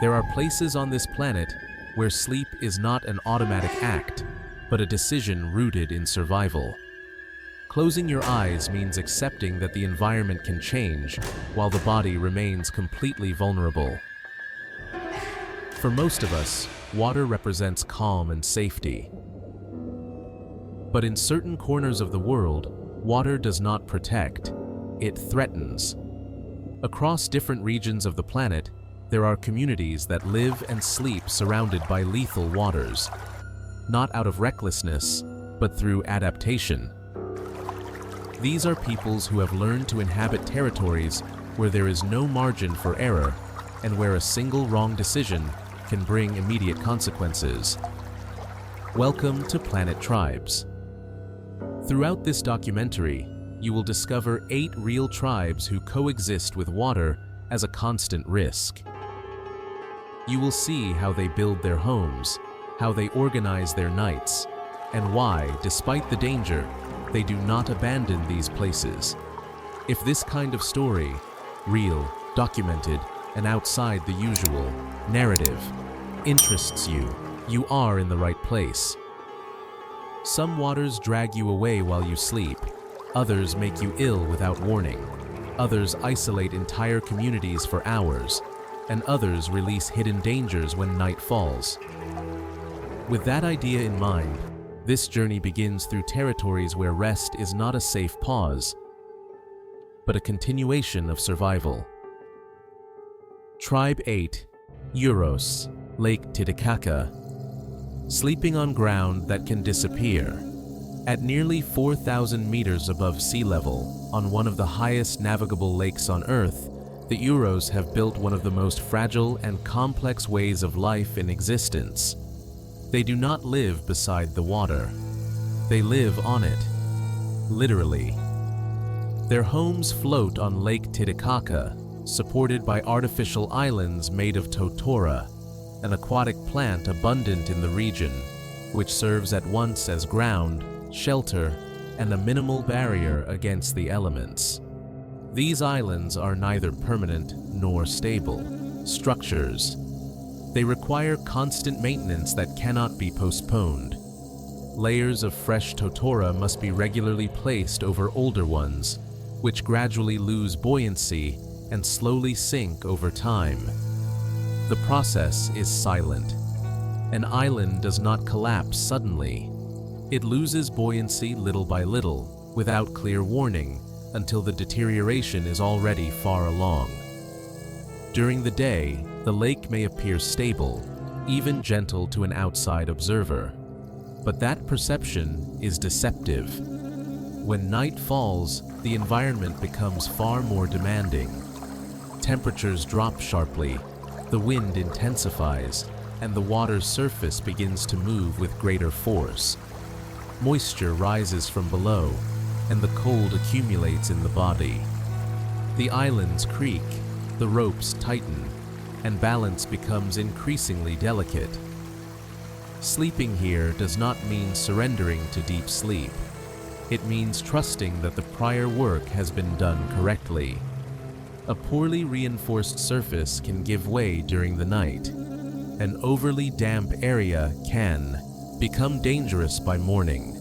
There are places on this planet where sleep is not an automatic act, but a decision rooted in survival. Closing your eyes means accepting that the environment can change while the body remains completely vulnerable. For most of us, water represents calm and safety. But in certain corners of the world, water does not protect, it threatens. Across different regions of the planet, there are communities that live and sleep surrounded by lethal waters, not out of recklessness, but through adaptation. These are peoples who have learned to inhabit territories where there is no margin for error and where a single wrong decision can bring immediate consequences. Welcome to PlanetTribes. Throughout this documentary, you will discover 8 real tribes who coexist with water as a constant risk. You will see how they build their homes, how they organize their nights, and why, despite the danger, they do not abandon these places. If this kind of story, real, documented, and outside the usual narrative, interests you, you are in the right place. Some waters drag you away while you sleep. Others make you ill without warning. Others isolate entire communities for hours. And others release hidden dangers when night falls. With that idea in mind, this journey begins through territories where rest is not a safe pause, but a continuation of survival. Tribe 8, Uros, Lake Titicaca. Sleeping on ground that can disappear. At nearly 4,000 meters above sea level, on one of the highest navigable lakes on Earth, the Uros have built one of the most fragile and complex ways of life in existence. They do not live beside the water. They live on it, literally. Their homes float on Lake Titicaca, supported by artificial islands made of totora, an aquatic plant abundant in the region, which serves at once as ground, shelter, and a minimal barrier against the elements. These islands are neither permanent nor stable structures. They require constant maintenance that cannot be postponed. Layers of fresh totora must be regularly placed over older ones, which gradually lose buoyancy and slowly sink over time. The process is silent. An island does not collapse suddenly. It loses buoyancy little by little, without clear warning, until the deterioration is already far along. During the day, the lake may appear stable, even gentle to an outside observer. But that perception is deceptive. When night falls, the environment becomes far more demanding. Temperatures drop sharply, the wind intensifies, and the water's surface begins to move with greater force. Moisture rises from below, and the cold accumulates in the body. The islands creak, the ropes tighten, and balance becomes increasingly delicate. Sleeping here does not mean surrendering to deep sleep. It means trusting that the prior work has been done correctly. A poorly reinforced surface can give way during the night. An overly damp area can become dangerous by morning.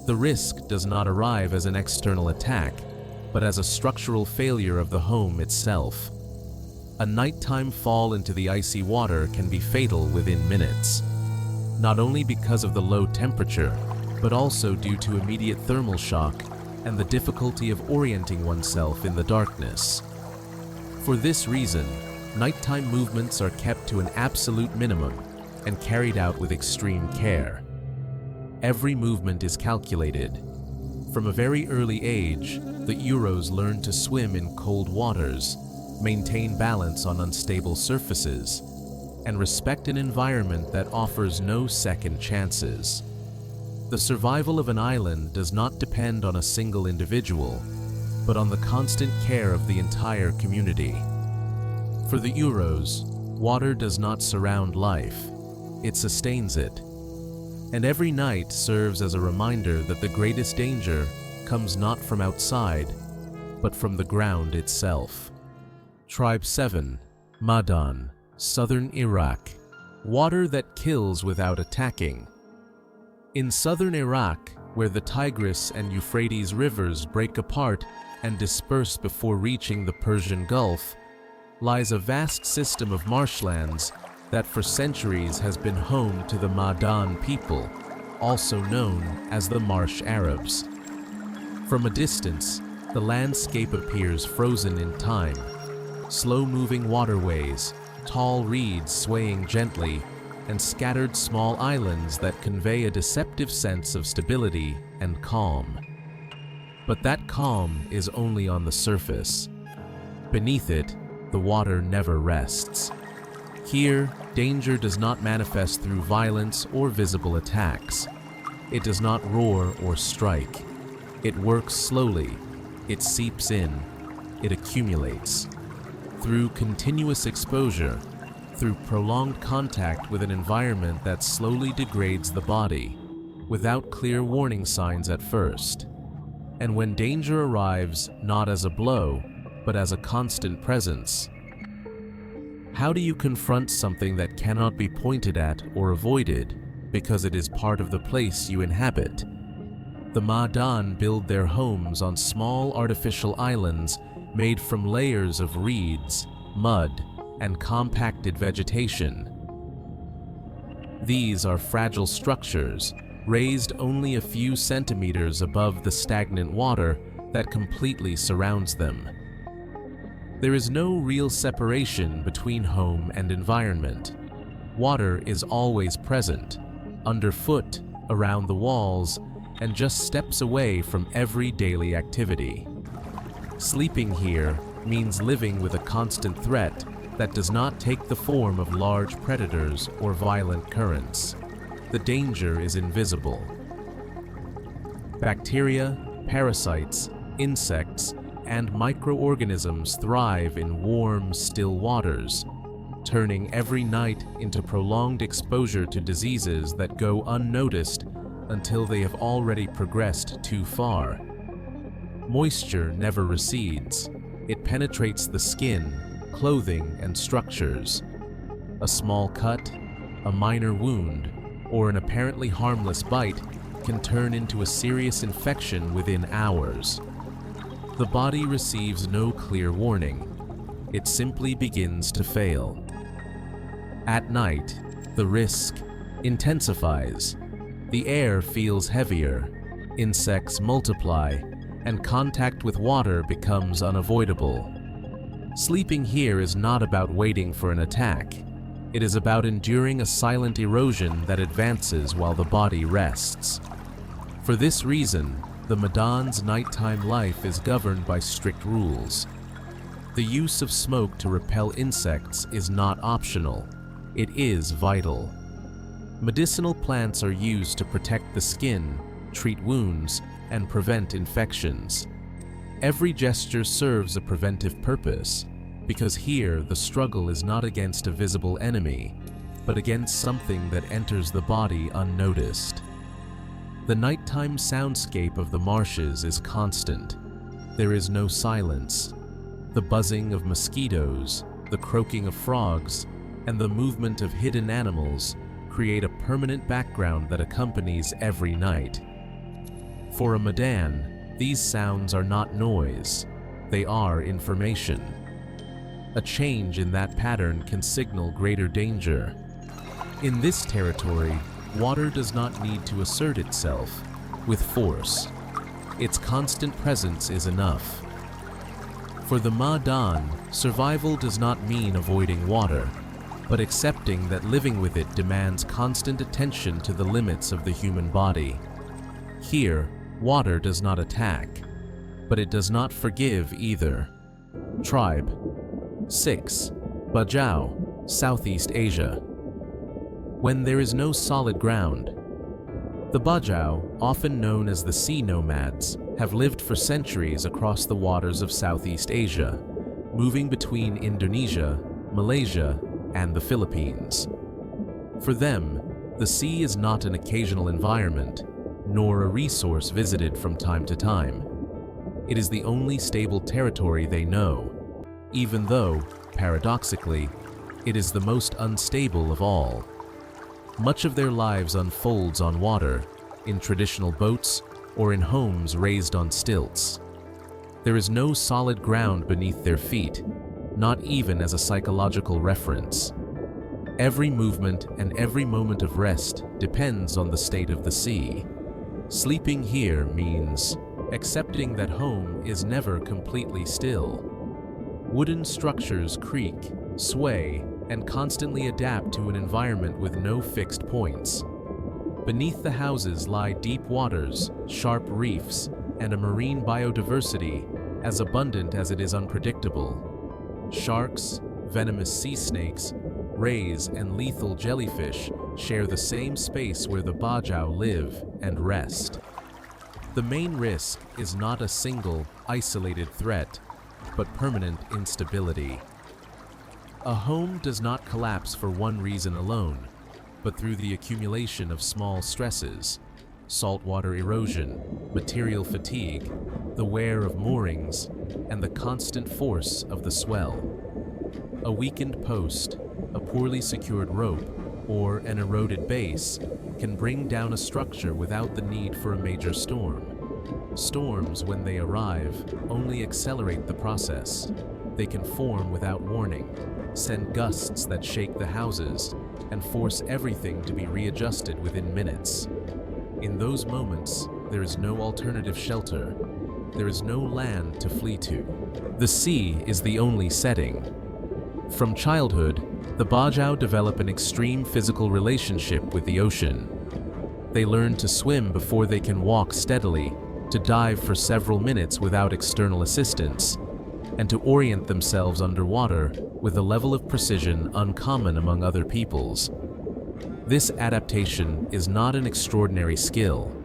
The risk does not arrive as an external attack, but as a structural failure of the home itself. A nighttime fall into the icy water can be fatal within minutes, not only because of the low temperature, but also due to immediate thermal shock and the difficulty of orienting oneself in the darkness. For this reason, nighttime movements are kept to an absolute minimum and carried out with extreme care. Every movement is calculated. From a very early age, the Uros learn to swim in cold waters, maintain balance on unstable surfaces, and respect an environment that offers no second chances. The survival of an island does not depend on a single individual, but on the constant care of the entire community. For the Uros, water does not surround life, it sustains it. And every night serves as a reminder that the greatest danger comes not from outside, but from the ground itself. Tribe 7, Madan, Southern Iraq. Water that kills without attacking. In southern Iraq, where the Tigris and Euphrates rivers break apart and disperse before reaching the Persian Gulf, lies a vast system of marshlands that for centuries has been home to the Ma'dan people, also known as the Marsh Arabs. From a distance, the landscape appears frozen in time. Slow-moving waterways, tall reeds swaying gently, and scattered small islands that convey a deceptive sense of stability and calm. But that calm is only on the surface. Beneath it, the water never rests. Here, danger does not manifest through violence or visible attacks. It does not roar or strike. It works slowly. It seeps in. It accumulates. Through continuous exposure, through prolonged contact with an environment that slowly degrades the body, without clear warning signs at first. And when danger arrives not as a blow, but as a constant presence. How do you confront something that cannot be pointed at or avoided because it is part of the place you inhabit? The Ma'dan build their homes on small artificial islands made from layers of reeds, mud, and compacted vegetation. These are fragile structures, raised only a few centimeters above the stagnant water that completely surrounds them. There is no real separation between home and environment. Water is always present, underfoot, around the walls, and just steps away from every daily activity. Sleeping here means living with a constant threat that does not take the form of large predators or violent currents. The danger is invisible. Bacteria, parasites, insects, and microorganisms thrive in warm, still waters, turning every night into prolonged exposure to diseases that go unnoticed until they have already progressed too far. Moisture never recedes. It penetrates the skin, clothing, and structures. A small cut, a minor wound, or an apparently harmless bite can turn into a serious infection within hours. The body receives no clear warning. It simply begins to fail. At night, the risk intensifies. The air feels heavier, insects multiply, and contact with water becomes unavoidable. Sleeping here is not about waiting for an attack. It is about enduring a silent erosion that advances while the body rests. For this reason, the Ma'dan's nighttime life is governed by strict rules. The use of smoke to repel insects is not optional. It is vital. Medicinal plants are used to protect the skin, treat wounds, and prevent infections. Every gesture serves a preventive purpose, because here the struggle is not against a visible enemy, but against something that enters the body unnoticed. The nighttime soundscape of the marshes is constant. There is no silence. The buzzing of mosquitoes, the croaking of frogs, and the movement of hidden animals create a permanent background that accompanies every night. For a Ma'dan, these sounds are not noise, they are information. A change in that pattern can signal greater danger. In this territory, water does not need to assert itself with force. Its constant presence is enough. For the Ma'dan, survival does not mean avoiding water, but accepting that living with it demands constant attention to the limits of the human body. Here, water does not attack, but it does not forgive either. Tribe 6. Bajau, Southeast Asia. When there is no solid ground. The Bajau, often known as the sea nomads, have lived for centuries across the waters of Southeast Asia, moving between Indonesia, Malaysia, and the Philippines. For them, the sea is not an occasional environment, nor a resource visited from time to time. It is the only stable territory they know, even though, paradoxically, It is the most unstable of all. Much of their lives unfolds on water, in traditional boats, or in homes raised on stilts. There is no solid ground beneath their feet, not even as a psychological reference. Every movement and every moment of rest depends on the state of the sea. Sleeping here means accepting that home is never completely still. Wooden structures creak, sway, and constantly adapt to an environment with no fixed points. Beneath the houses lie deep waters, sharp reefs, and a marine biodiversity as abundant as it is unpredictable. Sharks, venomous sea snakes, rays, and lethal jellyfish share the same space where the Bajau live and rest. The main risk is not a single, isolated threat, but permanent instability. A home does not collapse for one reason alone, but through the accumulation of small stresses: saltwater erosion, material fatigue, the wear of moorings, and the constant force of the swell. A weakened post, a poorly secured rope, or an eroded base can bring down a structure without the need for a major storm. Storms, when they arrive, only accelerate the process. They can form without warning, send gusts that shake the houses, and force everything to be readjusted within minutes. In those moments, there is no alternative shelter. There is no land to flee to. The sea is the only setting. From childhood, the Bajau develop an extreme physical relationship with the ocean. They learn to swim before they can walk steadily, to dive for several minutes without external assistance, and to orient themselves underwater with a level of precision uncommon among other peoples. This adaptation is not an extraordinary skill.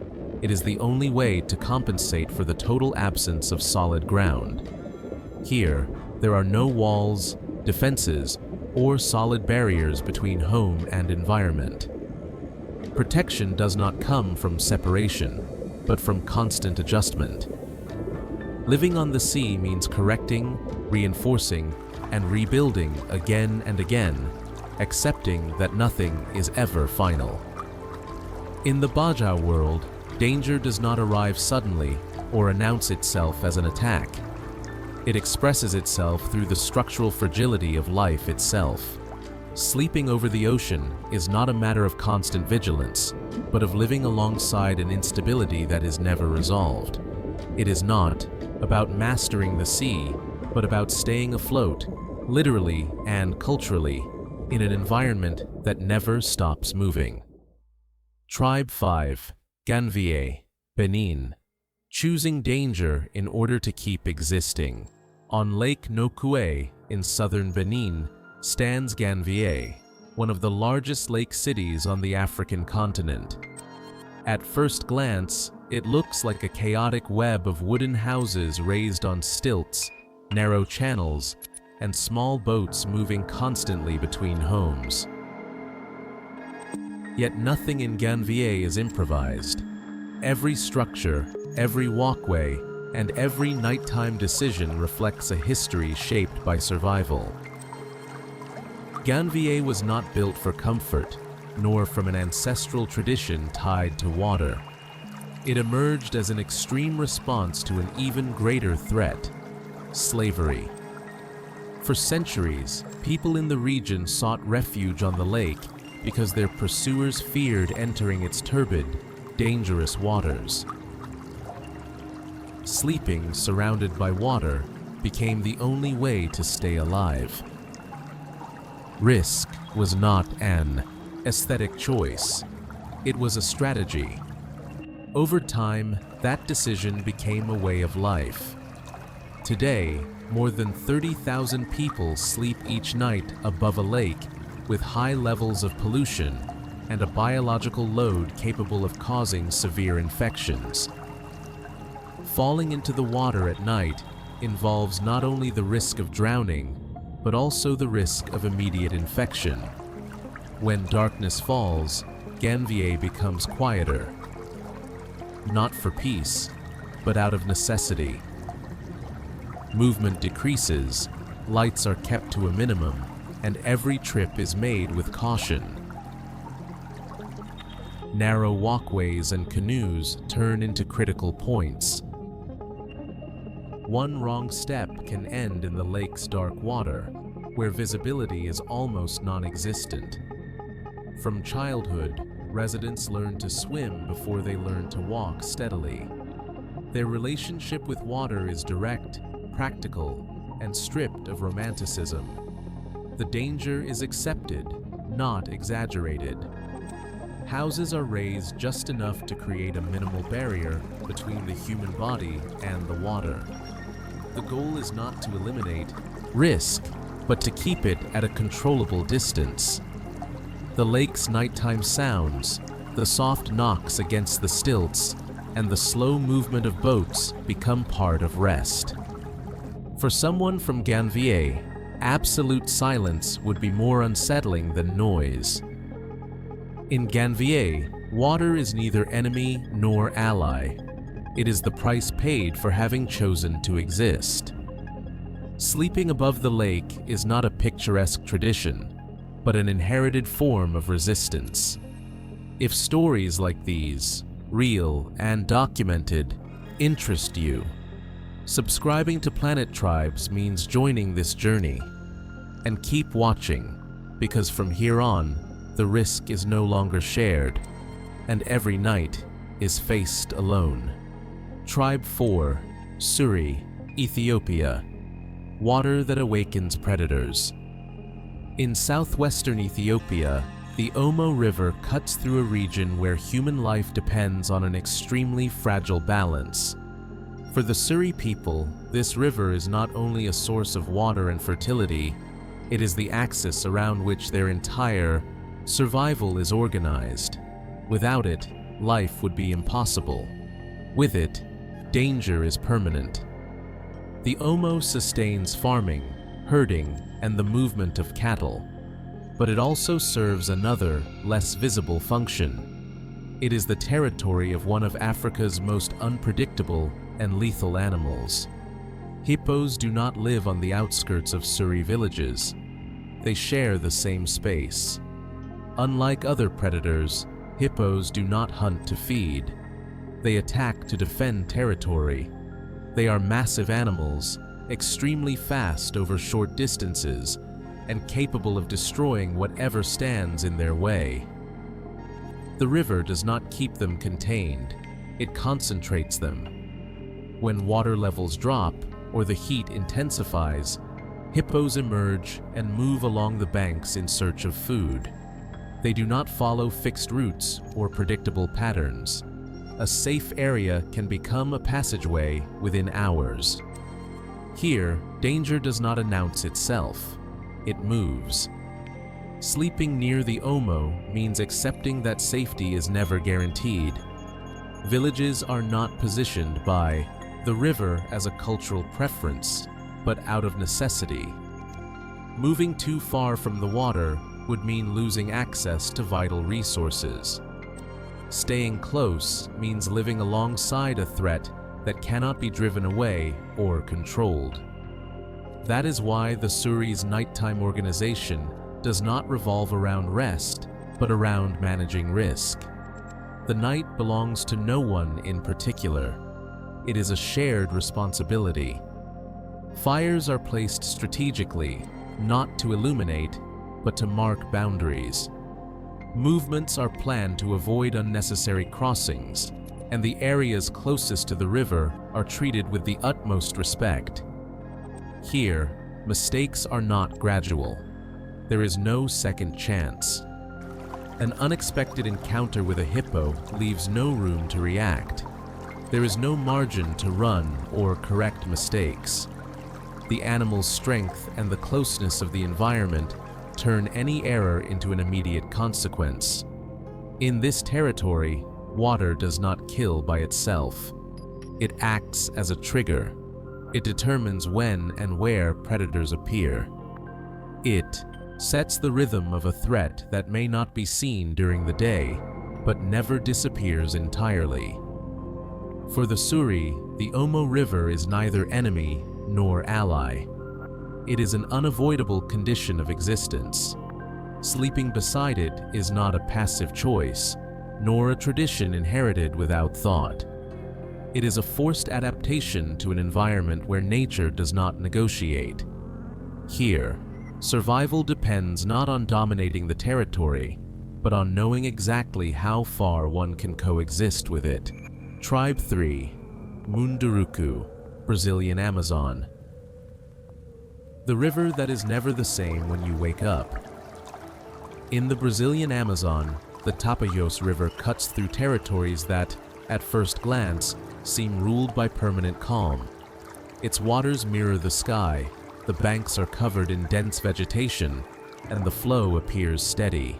It is the only way to compensate for the total absence of solid ground. Here, there are no walls, defenses, or solid barriers between home and environment. Protection does not come from separation, but from constant adjustment. Living on the sea means correcting, reinforcing, and rebuilding again and again, accepting that nothing is ever final. In the Bajau world, danger does not arrive suddenly or announce itself as an attack. It expresses itself through the structural fragility of life itself. Sleeping over the ocean is not a matter of constant vigilance, but of living alongside an instability that is never resolved. It is not about mastering the sea, but about staying afloat, literally and culturally, in an environment that never stops moving. Tribe 5, Ganvié, Benin. Choosing danger in order to keep existing. On Lake Nokoué in southern Benin stands Ganvié, one of the largest lake cities on the African continent. At first glance, it looks like a chaotic web of wooden houses raised on stilts, narrow channels, and small boats moving constantly between homes. Yet nothing in Ganvié is improvised. Every structure, every walkway, and every nighttime decision reflects a history shaped by survival. Ganvié was not built for comfort, nor from an ancestral tradition tied to water. It emerged as an extreme response to an even greater threat: slavery. For centuries, people in the region sought refuge on the lake because their pursuers feared entering its turbid, dangerous waters. Sleeping surrounded by water became the only way to stay alive. Risk was not an aesthetic choice. It was a strategy. Over time, that decision became a way of life. Today, more than 30,000 people sleep each night above a lake with high levels of pollution and a biological load capable of causing severe infections. Falling into the water at night involves not only the risk of drowning, but also the risk of immediate infection. When darkness falls, Ganvié becomes quieter. Not for peace, but out of necessity. Movement decreases, lights are kept to a minimum, and every trip is made with caution. Narrow walkways and canoes turn into critical points. One wrong step can end in the lake's dark water, where visibility is almost non-existent. From childhood, residents learn to swim before they learn to walk steadily. Their relationship with water is direct, practical, and stripped of romanticism. The danger is accepted, not exaggerated. Houses are raised just enough to create a minimal barrier between the human body and the water. The goal is not to eliminate risk, but to keep it at a controllable distance. The lake's nighttime sounds, the soft knocks against the stilts, and the slow movement of boats become part of rest. For someone from Ganvié, absolute silence would be more unsettling than noise. In Ganvié, water is neither enemy nor ally. It is the price paid for having chosen to exist. Sleeping above the lake is not a picturesque tradition, but an inherited form of resistance. If stories like these, real and documented, interest you, subscribing to PlanetTribes means joining this journey. And keep watching, because from here on, the risk is no longer shared, and every night is faced alone. Tribe 4, Suri, Ethiopia. Water that awakens predators. In southwestern Ethiopia, the Omo River cuts through a region where human life depends on an extremely fragile balance. For the Suri people, this river is not only a source of water and fertility, it is the axis around which their entire survival is organized. Without it, life would be impossible. With it, danger is permanent. The Omo sustains farming, herding, and the movement of cattle, but it also serves another, less visible function. It is the territory of one of Africa's most unpredictable and lethal animals. Hippos do not live on the outskirts of Suri villages. They share the same space. Unlike other predators, hippos do not hunt to feed. They attack to defend territory. They are massive animals, extremely fast over short distances, and capable of destroying whatever stands in their way. The river does not keep them contained, it concentrates them. When water levels drop or the heat intensifies, hippos emerge and move along the banks in search of food. They do not follow fixed routes or predictable patterns. A safe area can become a passageway within hours. Here, danger does not announce itself. It moves. Sleeping near the Omo means accepting that safety is never guaranteed. Villages are not positioned by the river as a cultural preference, but out of necessity. Moving too far from the water would mean losing access to vital resources. Staying close means living alongside a threat that cannot be driven away or controlled. That is why the Suri's nighttime organization does not revolve around rest, but around managing risk. The night belongs to no one in particular. It is a shared responsibility. Fires are placed strategically, not to illuminate, but to mark boundaries. Movements are planned to avoid unnecessary crossings, and the areas closest to the river are treated with the utmost respect. Here, mistakes are not gradual. There is no second chance. An unexpected encounter with a hippo leaves no room to react. There is no margin to run or correct mistakes. The animal's strength and the closeness of the environment turn any error into an immediate consequence. In this territory, water does not kill by itself. It acts as a trigger. It determines when and where predators appear. It sets the rhythm of a threat that may not be seen during the day, but never disappears entirely. For the Suri, the Omo River is neither enemy nor ally. It is an unavoidable condition of existence. Sleeping beside it is not a passive choice, nor a tradition inherited without thought. It is a forced adaptation to an environment where nature does not negotiate. Here, survival depends not on dominating the territory, but on knowing exactly how far one can coexist with it. Tribe 3, Munduruku, Brazilian Amazon. The river that is never the same when you wake up. In the Brazilian Amazon, the Tapajós River cuts through territories that, at first glance, seem ruled by permanent calm. Its waters mirror the sky, the banks are covered in dense vegetation, and the flow appears steady.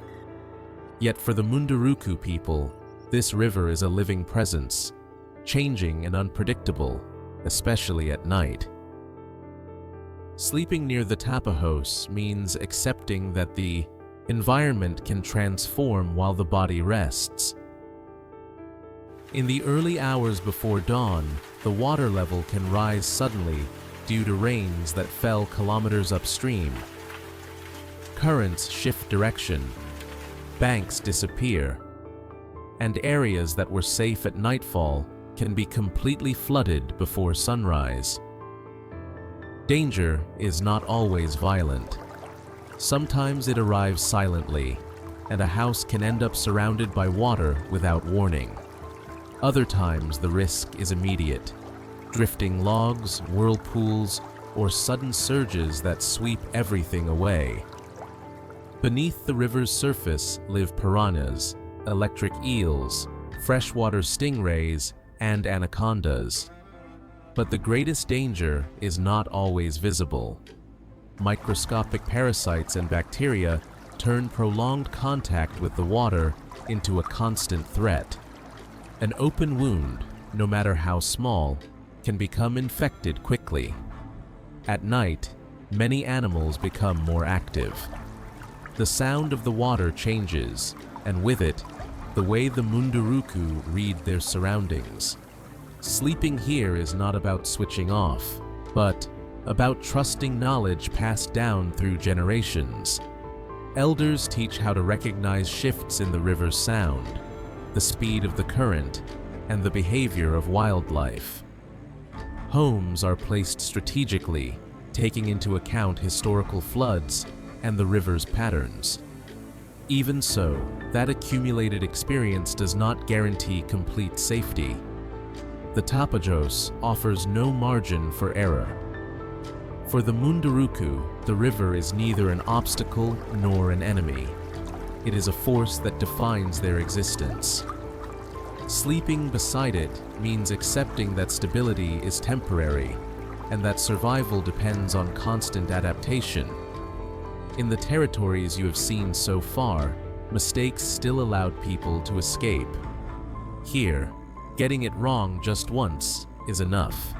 Yet for the Munduruku people, this river is a living presence, changing and unpredictable, especially at night. Sleeping near the Tapajós means accepting that the environment can transform while the body rests. In the early hours before dawn, the water level can rise suddenly due to rains that fell kilometers upstream. Currents shift direction, banks disappear, and areas that were safe at nightfall can be completely flooded before sunrise. Danger is not always violent. Sometimes it arrives silently, and a house can end up surrounded by water without warning. Other times the risk is immediate: drifting logs, whirlpools, or sudden surges that sweep everything away. Beneath the river's surface live piranhas, electric eels, freshwater stingrays, and anacondas. But the greatest danger is not always visible. Microscopic parasites and bacteria turn prolonged contact with the water into a constant threat. An open wound, no matter how small, can become infected quickly. At night, many animals become more active. The sound of the water changes, and with it, the way the Munduruku read their surroundings. Sleeping here is not about switching off, but about trusting knowledge passed down through generations. Elders teach how to recognize shifts in the river's sound, the speed of the current, and the behavior of wildlife. Homes are placed strategically, taking into account historical floods and the river's patterns. Even so, that accumulated experience does not guarantee complete safety. The Tapajós offers no margin for error. For the Munduruku, the river is neither an obstacle nor an enemy. It is a force that defines their existence. Sleeping beside it means accepting that stability is temporary and that survival depends on constant adaptation. In the territories you have seen so far, mistakes still allowed people to escape. Here, getting it wrong just once is enough.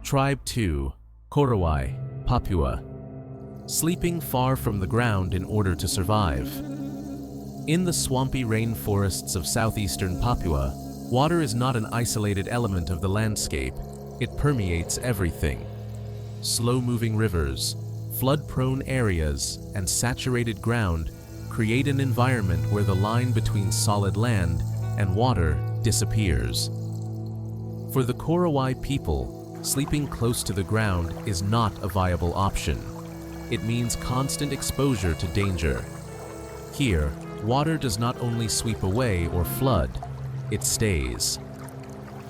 Tribe 2, Korowai, Papua. Sleeping far from the ground in order to survive. In the swampy rainforests of southeastern Papua, water is not an isolated element of the landscape. It permeates everything. Slow-moving rivers, flood-prone areas, and saturated ground create an environment where the line between solid land and water disappears. For the Korowai people, sleeping close to the ground is not a viable option. It means constant exposure to danger. Here, water does not only sweep away or flood, it stays.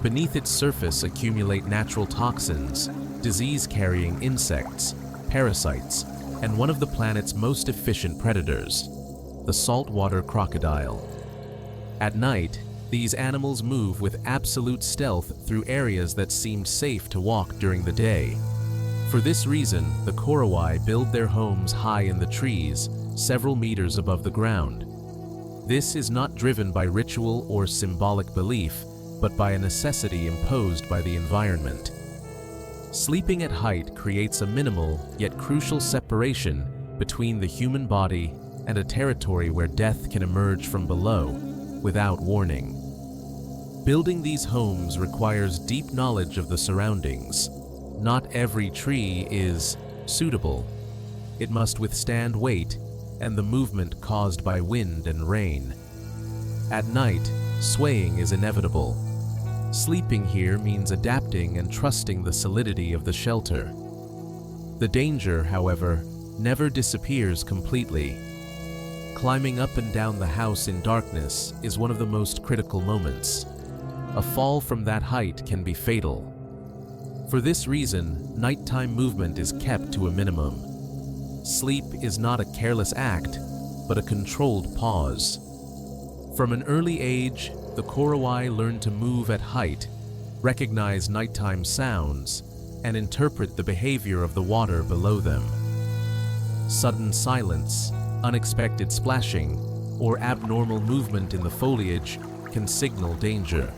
Beneath its surface accumulate natural toxins, disease-carrying insects, parasites, and one of the planet's most efficient predators, the saltwater crocodile. At night, these animals move with absolute stealth through areas that seemed safe to walk during the day. For this reason, the Korowai build their homes high in the trees, several meters above the ground. This is not driven by ritual or symbolic belief, but by a necessity imposed by the environment. Sleeping at height creates a minimal yet crucial separation between the human body and a territory where death can emerge from below without warning. Building these homes requires deep knowledge of the surroundings. Not every tree is suitable, It must withstand weight and the movement caused by wind and rain. At night, swaying is inevitable. Sleeping here means adapting and trusting the solidity of the shelter. The danger, however, never disappears completely. Climbing up and down the house in darkness is one of the most critical moments. A fall from that height can be fatal. For this reason, nighttime movement is kept to a minimum. Sleep is not a careless act, but a controlled pause. From an early age, the Korowai learn to move at height, recognize nighttime sounds, and interpret the behavior of the water below them. Sudden silence, unexpected splashing, or abnormal movement in the foliage can signal danger.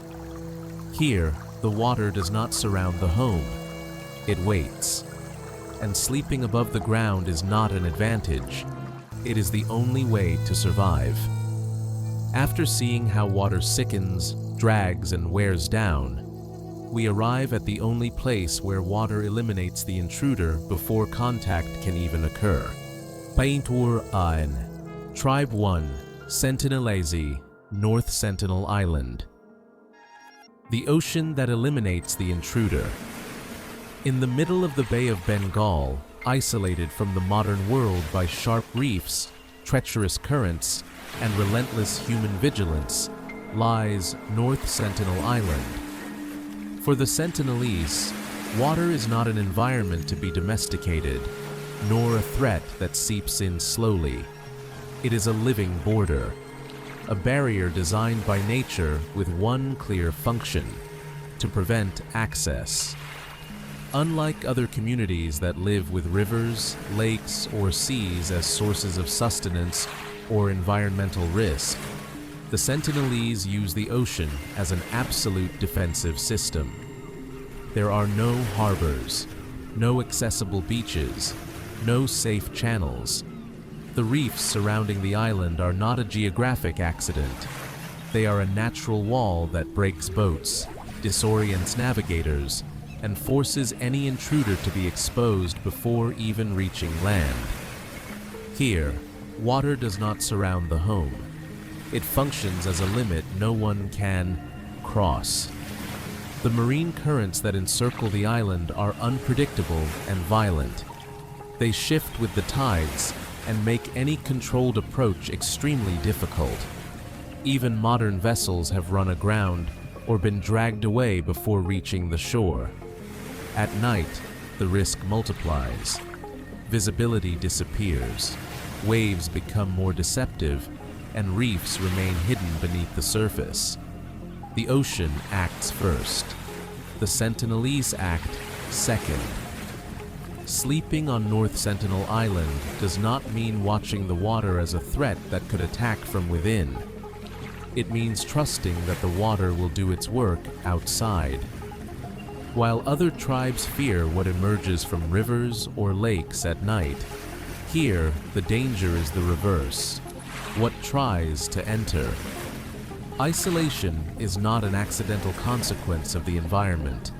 Here, the water does not surround the home. It waits. And sleeping above the ground is not an advantage. It is the only way to survive. After seeing how water sickens, drags, and wears down, we arrive at the only place where water eliminates the intruder before contact can even occur. PlanetTribes, Tribe 1, Sentinelese, North Sentinel Island. The ocean that eliminates the intruder. In the middle of the Bay of Bengal, isolated from the modern world by sharp reefs, treacherous currents, and relentless human vigilance, lies North Sentinel Island. For the Sentinelese, water is not an environment to be domesticated, nor a threat that seeps in slowly. It is a living border, a barrier designed by nature with one clear function: to prevent access. Unlike other communities that live with rivers, lakes, or seas as sources of sustenance or environmental risk, the Sentinelese use the ocean as an absolute defensive system. There are no harbors, no accessible beaches, no safe channels. The reefs surrounding the island are not a geographic accident. They are a natural wall that breaks boats, disorients navigators, and forces any intruder to be exposed before even reaching land. Here, water does not surround the home. It functions as a limit no one can cross. The marine currents that encircle the island are unpredictable and violent. They shift with the tides and make any controlled approach extremely difficult. Even modern vessels have run aground or been dragged away before reaching the shore. At night, the risk multiplies. Visibility disappears, waves become more deceptive, and reefs remain hidden beneath the surface. The ocean acts first. The Sentinelese act second. Sleeping on North Sentinel Island does not mean watching the water as a threat that could attack from within. It means trusting that the water will do its work outside. While other tribes fear what emerges from rivers or lakes at night, here the danger is the reverse: what tries to enter. Isolation is not an accidental consequence of the environment.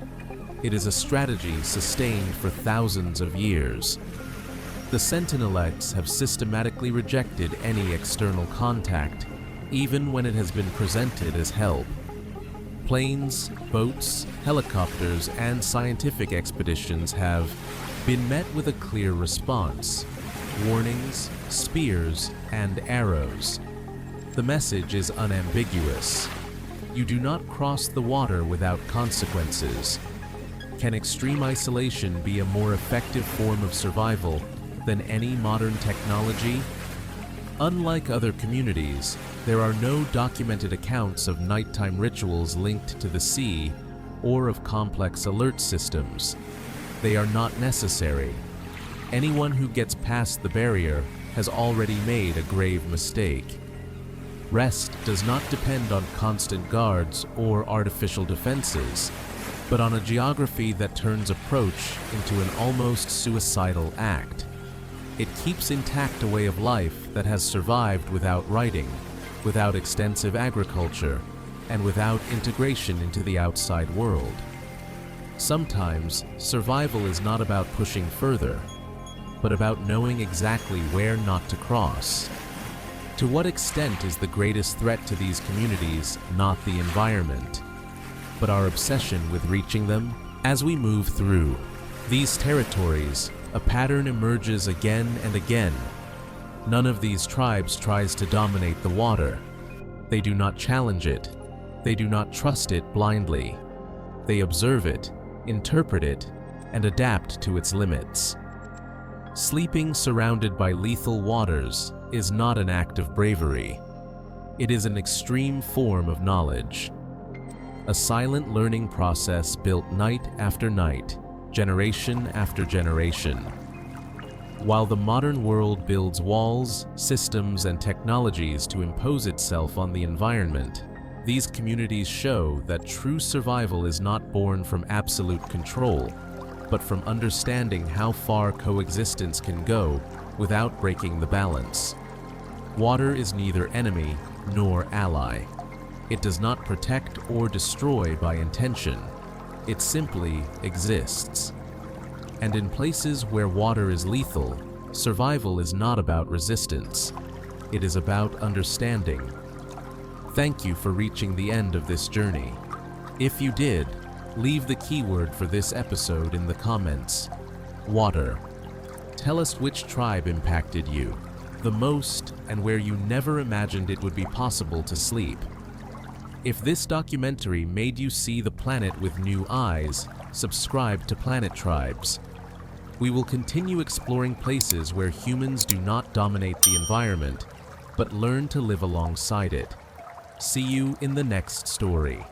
It is a strategy sustained for thousands of years. The Sentinelites have systematically rejected any external contact, even when it has been presented as help. Planes, boats, helicopters, and scientific expeditions have been met with a clear response: warnings, spears, and arrows. The message is unambiguous. You do not cross the water without consequences. Can extreme isolation be a more effective form of survival than any modern technology? Unlike other communities, there are no documented accounts of nighttime rituals linked to the sea or of complex alert systems. They are not necessary. Anyone who gets past the barrier has already made a grave mistake. Rest does not depend on constant guards or artificial defenses, but on a geography that turns approach into an almost suicidal act. It keeps intact a way of life that has survived without writing, without extensive agriculture, and without integration into the outside world. Sometimes, survival is not about pushing further. but about knowing exactly where not to cross. To what extent is the greatest threat to these communities not the environment, but our obsession with reaching them? As we move through these territories, a pattern emerges again and again. None of these tribes tries to dominate the water. They do not challenge it. They do not trust it blindly. They observe it, interpret it, and adapt to its limits. Sleeping surrounded by lethal waters is not an act of bravery. It is an extreme form of knowledge. A silent learning process built night after night, generation after generation. While the modern world builds walls, systems, and technologies to impose itself on the environment, these communities show that true survival is not born from absolute control, but from understanding how far coexistence can go without breaking the balance. Water is neither enemy nor ally. It does not protect or destroy by intention. It simply exists. And in places where water is lethal, survival is not about resistance. It is about understanding. Thank you for reaching the end of this journey. If you did, leave the keyword for this episode in the comments. Water. Tell us which tribe impacted you the most and where you never imagined it would be possible to sleep. If this documentary made you see the planet with new eyes, subscribe to PlanetTribes. We will continue exploring places where humans do not dominate the environment, but learn to live alongside it. See you in the next story.